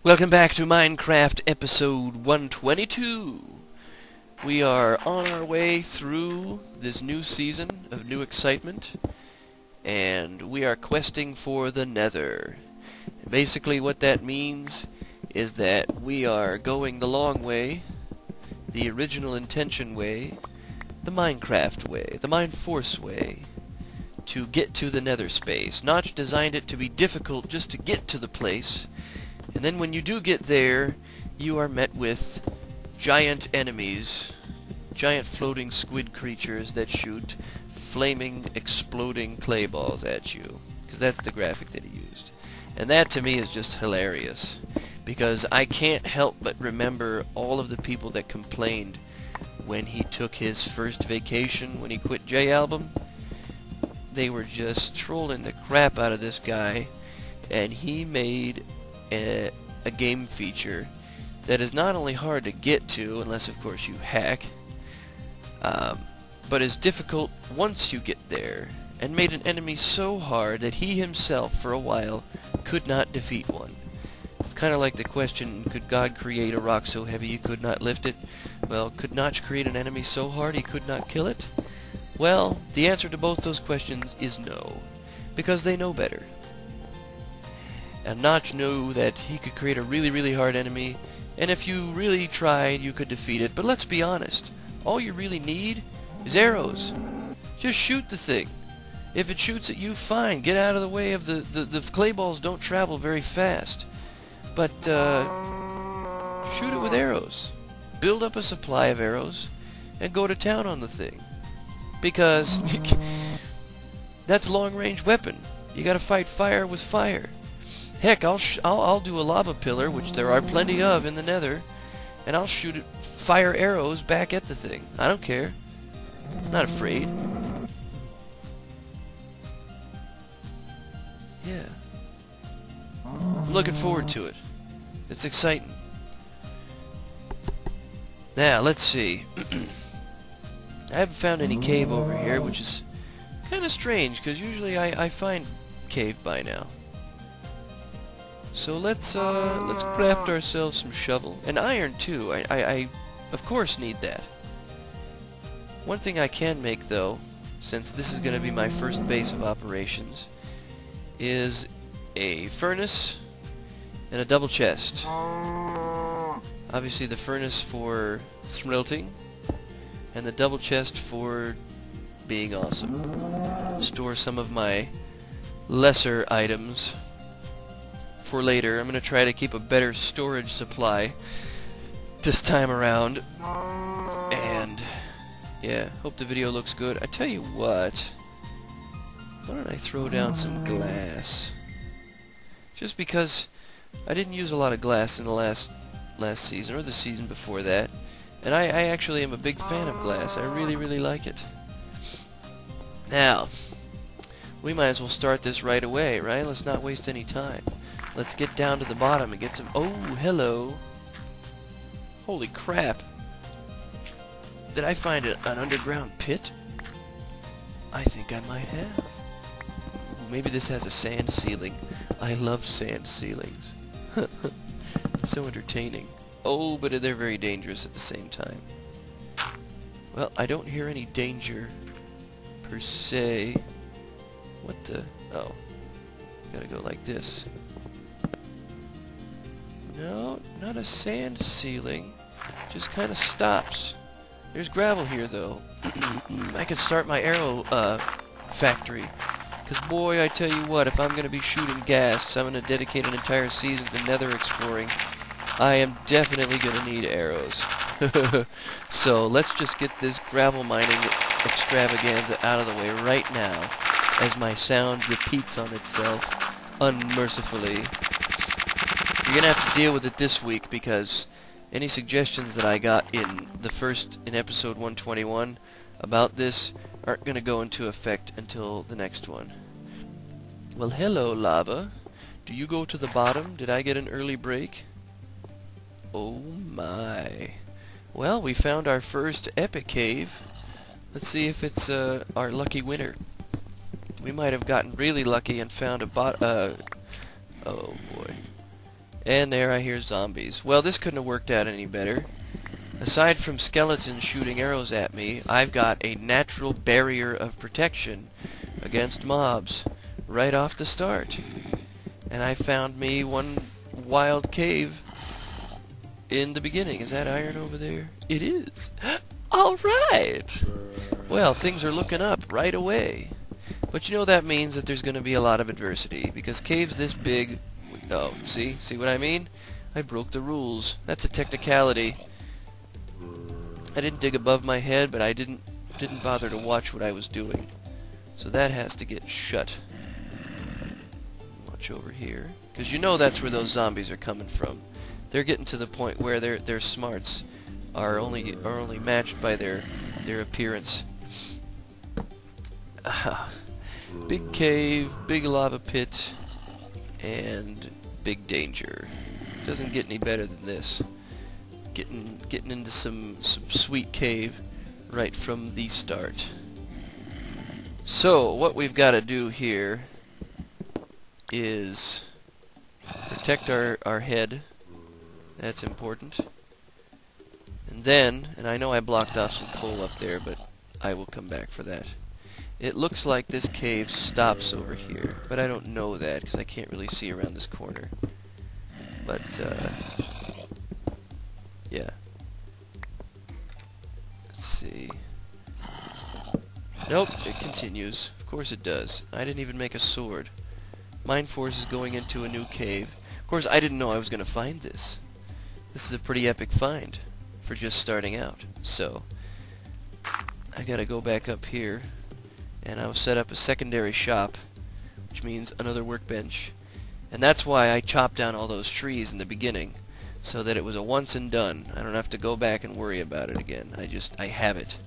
Welcome back to Minecraft episode 122. We are on our way through this new season of new excitement, and we are questing for the Nether. And basically what that means is that we are going the long way, the original intention way, the Minecraft way, the Mineforce way, to get to the Nether space. Notch designed it to be difficult just to get to the place. And then when you do get there, you are met with giant enemies, giant floating squid creatures that shoot flaming, exploding clay balls at you. Because that's the graphic that he used. And that to me is just hilarious. Because I can't help but remember all of the people that complained when he took his first vacation, when he quit J-Album. They were just trolling the crap out of this guy, and he made a game feature that is not only hard to get to, unless of course you hack, but is difficult once you get there, and made an enemy so hard that he himself, for a while, could not defeat one. It's kind of like the question, could God create a rock so heavy he could not lift it? Well, could Notch create an enemy so hard he could not kill it? Well, the answer to both those questions is no, because they know better. And Notch knew that he could create a really hard enemy, and if you really tried, you could defeat it. But let's be honest, all you really need is arrows. Just shoot the thing. If it shoots at you, fine, get out of the way of the clay balls. Don't travel very fast. But shoot it with arrows. Build up a supply of arrows, and go to town on the thing. Because that's long-range weapon. You gotta fight fire with fire. Heck, I'll do a lava pillar, which there are plenty of in the Nether, and I'll shoot fire arrows back at the thing. I don't care. I'm not afraid. Yeah. I'm looking forward to it. It's exciting. Now, let's see. I haven't found any cave over here, which is kind of strange, because usually I find cave by now. So let's craft ourselves some shovel. And iron, too. I of course need that. One thing I can make, though, since this is going to be my first base of operations, is a furnace and a double chest. Obviously the furnace for smelting, and the double chest for being awesome. Store some of my lesser items for later. I'm going to try to keep a better storage supply this time around. And yeah, hope the video looks good. I tell you what, why don't I throw down some glass? Just because I didn't use a lot of glass in the last season, or the season before that. And I actually am a big fan of glass. I really like it. Now, we might as well start this right away, right? Let's not waste any time. Let's get down to the bottom and get some... Oh, hello. Holy crap. Did I find an underground pit? I think I might have. Ooh, maybe this has a sand ceiling. I love sand ceilings. So entertaining. Oh, but they're very dangerous at the same time. Well, I don't hear any danger per se. What the... Oh. Gotta go like this. No, not a sand ceiling. Just kind of stops. There's gravel here, though. I could start my arrow factory. Because, boy, I tell you what, if I'm going to be shooting ghasts, I'm going to dedicate an entire season to Nether exploring. I am definitely going to need arrows. So let's just get this gravel mining extravaganza out of the way right now, as my sound repeats on itself unmercifully. You're going to have to deal with it this week, because any suggestions that I got in episode 121 about this aren't going to go into effect until the next one. Well, hello, lava. Do you go to the bottom? Did I get an early break? Oh my. Well, we found our first epic cave. Let's see if it's our lucky winner. We might have gotten really lucky and found a oh boy. And there I hear zombies. Well, this couldn't have worked out any better. Aside from skeletons shooting arrows at me, I've got a natural barrier of protection against mobs right off the start. And I found me one wild cave in the beginning. Is that iron over there? It is. Alright! Well, things are looking up right away. But you know that means that there's going to be a lot of adversity, because caves this big... Oh, see? See what I mean? I broke the rules. That's a technicality. I didn't dig above my head, but I didn't bother to watch what I was doing. So that has to get shut. Watch over here, because you know that's where those zombies are coming from. They're getting to the point where their smarts are only matched by their appearance. Big cave, big lava pit, and big danger. Doesn't get any better than this. Getting into some sweet cave right from the start. So what we've got to do here is protect our head. That's important. And then, and I know I blocked off some coal up there, but I will come back for that. It looks like this cave stops over here, but I don't know that because I can't really see around this corner. But, yeah. Let's see. Nope, it continues. Of course it does. I didn't even make a sword. Mind Force is going into a new cave. Of course, I didn't know I was going to find this. This is a pretty epic find for just starting out. So, I gotta go back up here, and I'll set up a secondary shop, which means another workbench. And that's why I chopped down all those trees in the beginning, so that it was a once and done. I don't have to go back and worry about it again. I have it.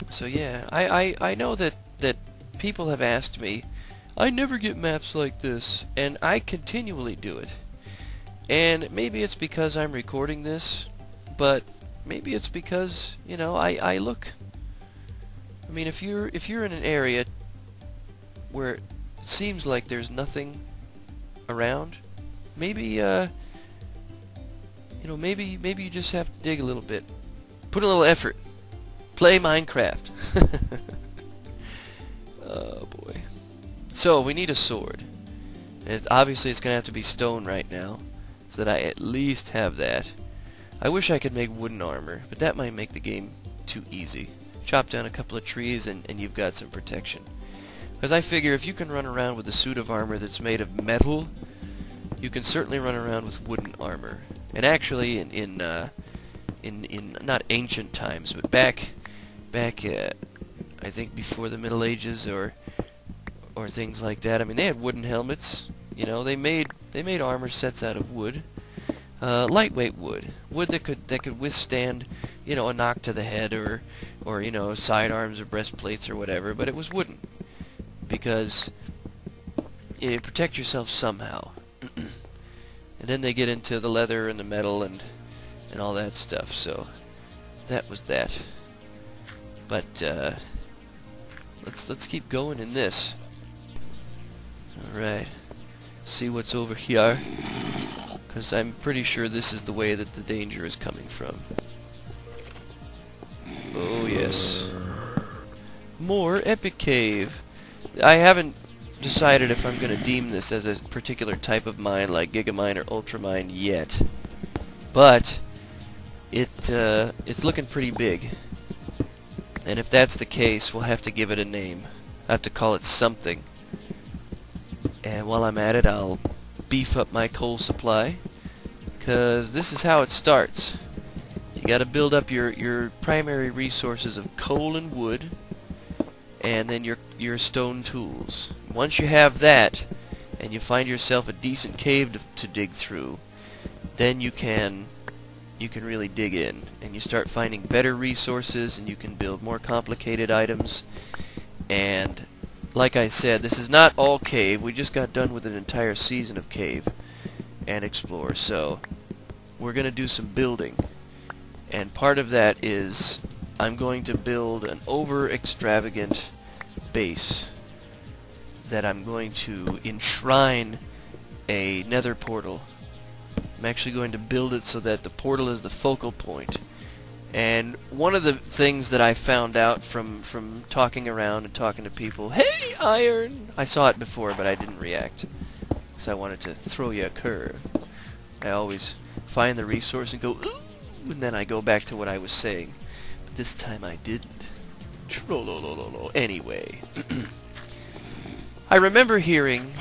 So yeah, I know that people have asked me, I never get maps like this, and I continually do it. And maybe it's because I'm recording this, but maybe it's because, you know, I look. I mean, if you're in an area where it seems like there's nothing around, maybe you know, maybe you just have to dig a little bit, put a little effort, play Minecraft. Oh boy. So we need a sword, and obviously it's gonna have to be stone right now, so that I at least have that. I wish I could make wooden armor, but that might make the game too easy. Chop down a couple of trees and you've got some protection. Because I figure if you can run around with a suit of armor that's made of metal, you can certainly run around with wooden armor. And actually, in not ancient times, but back I think before the Middle Ages or things like that. I mean, they had wooden helmets. You know, they made armor sets out of wood, lightweight wood that could withstand, you know, a knock to the head or you know, sidearms or breastplates or whatever. But it was wooden because you protect yourself somehow. And then they get into the leather and the metal and all that stuff. So that was that. But let's keep going in this. All right. See what's over here, because I'm pretty sure this is the way that the danger is coming from. Oh yes, more epic cave. I haven't decided if I'm going to deem this as a particular type of mine like Gigamine or Ultramine yet, but it's looking pretty big, and if that's the case, we'll have to give it a name. I have to call it something. And while I'm at it, I'll beef up my coal supply, because this is how it starts. You got to build up your primary resources of coal and wood, and then your stone tools. Once you have that, and you find yourself a decent cave to dig through, then you can really dig in, and you start finding better resources, and you can build more complicated items. And like I said, this is not all cave. We just got done with an entire season of cave and explore, so we're going to do some building. And part of that is I'm going to build an over-extravagant base that I'm going to enshrine a nether portal. I'm actually going to build it so that the portal is the focal point. And one of the things that I found out from talking around and talking to people, hey, iron! I saw it before, but I didn't react, because I wanted to throw you a curve. I always find the resource and go, ooh, and then I go back to what I was saying. But this time I didn't. Trollolololo. Anyway. I remember hearing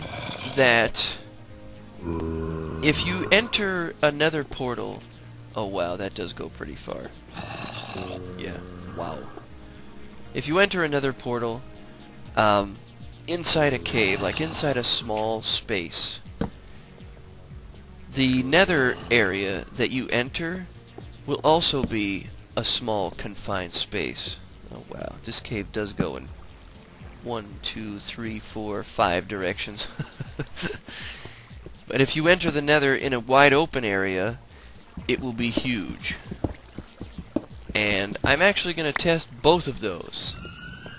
that if you enter a nether portal... Oh wow, that does go pretty far. Yeah, wow. If you enter another portal, inside a cave, like inside a small space, the nether area that you enter will also be a small confined space. Oh wow, this cave does go in 1, 2, 3, 4, 5 directions. But if you enter the nether in a wide open area, it will be huge. And I'm actually going to test both of those.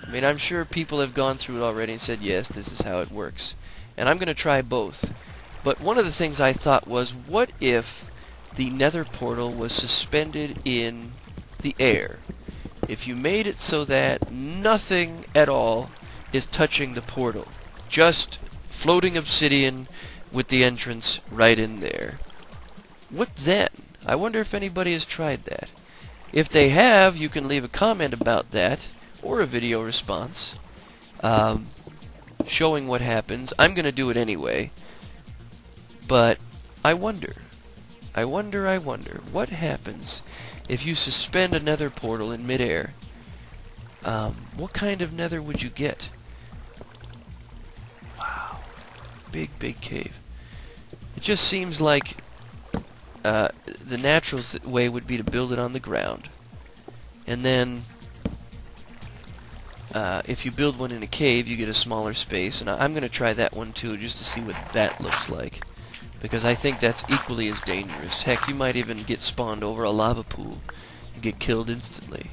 I mean, I'm sure people have gone through it already and said, yes, this is how it works. And I'm going to try both. But one of the things I thought was, what if the nether portal was suspended in the air? If you made it so that nothing at all is touching the portal, just floating obsidian with the entrance right in there. What then? I wonder if anybody has tried that. If they have, you can leave a comment about that, or a video response, showing what happens. I'm going to do it anyway, but I wonder, what happens if you suspend a nether portal in midair? What kind of nether would you get? Wow, big cave. It just seems like the natural way would be to build it on the ground. And then, if you build one in a cave, you get a smaller space. And I'm going to try that one too, just to see what that looks like. Because I think that's equally as dangerous. Heck, you might even get spawned over a lava pool and get killed instantly.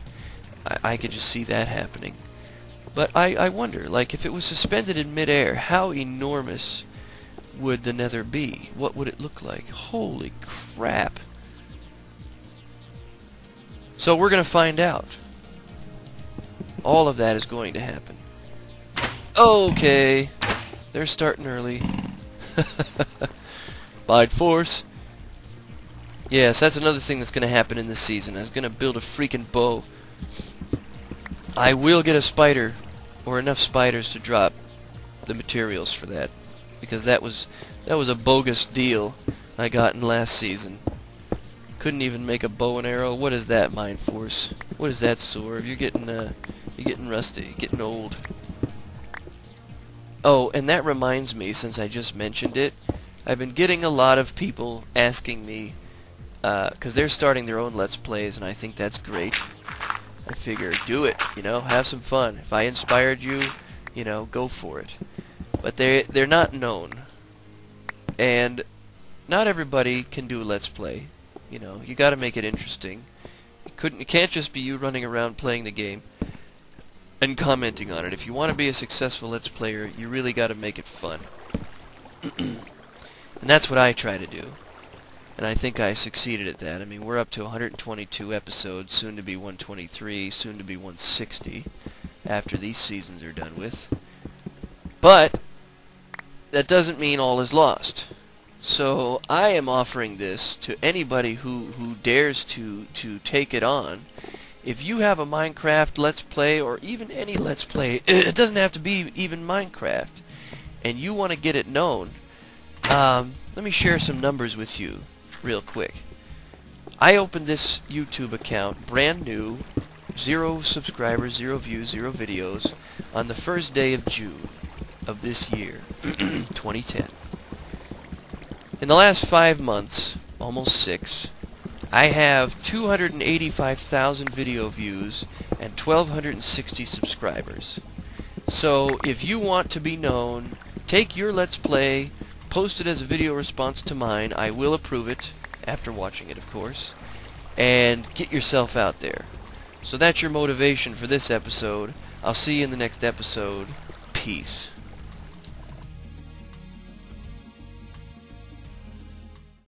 I could just see that happening. But I wonder, like, if it was suspended in midair, how enormous would the nether be? What would it look like? Holy crap. So we're going to find out. All of that is going to happen. Okay. They're starting early. Bide force. Yes, that's another thing that's going to happen in this season. I was going to build a freaking bow. I will get a spider, or enough spiders to drop the materials for that. Because that was a bogus deal I got in last season. Couldn't even make a bow and arrow. What is that, Mind Force? What is that sword? You're getting rusty, getting old. Oh, and that reminds me, since I just mentioned it, I've been getting a lot of people asking me, because they're starting their own Let's Plays, and I think that's great. I figure, do it, have some fun. If I inspired you, go for it. But they're not known, and not everybody can do a Let's Play. You got to make it interesting. It can't just be you running around playing the game and commenting on it. If you want to be a successful Let's Player, you really got to make it fun. And that's what I try to do. And I think I succeeded at that. I mean, we're up to 122 episodes, soon to be 123, soon to be 160, after these seasons are done with. But that doesn't mean all is lost. So I am offering this to anybody who dares to take it on. If you have a Minecraft Let's Play, or even any Let's Play, it doesn't have to be even Minecraft, and you want to get it known, let me share some numbers with you real quick. I opened this YouTube account, brand new, 0 subscribers, 0 views, 0 videos, on the first day of June of this year, 2010. In the last 5 months, almost 6, I have 285,000 video views and 1,260 subscribers. So if you want to be known, take your Let's Play, post it as a video response to mine. I will approve it, after watching it, of course, and get yourself out there. So that's your motivation for this episode. I'll see you in the next episode. Peace.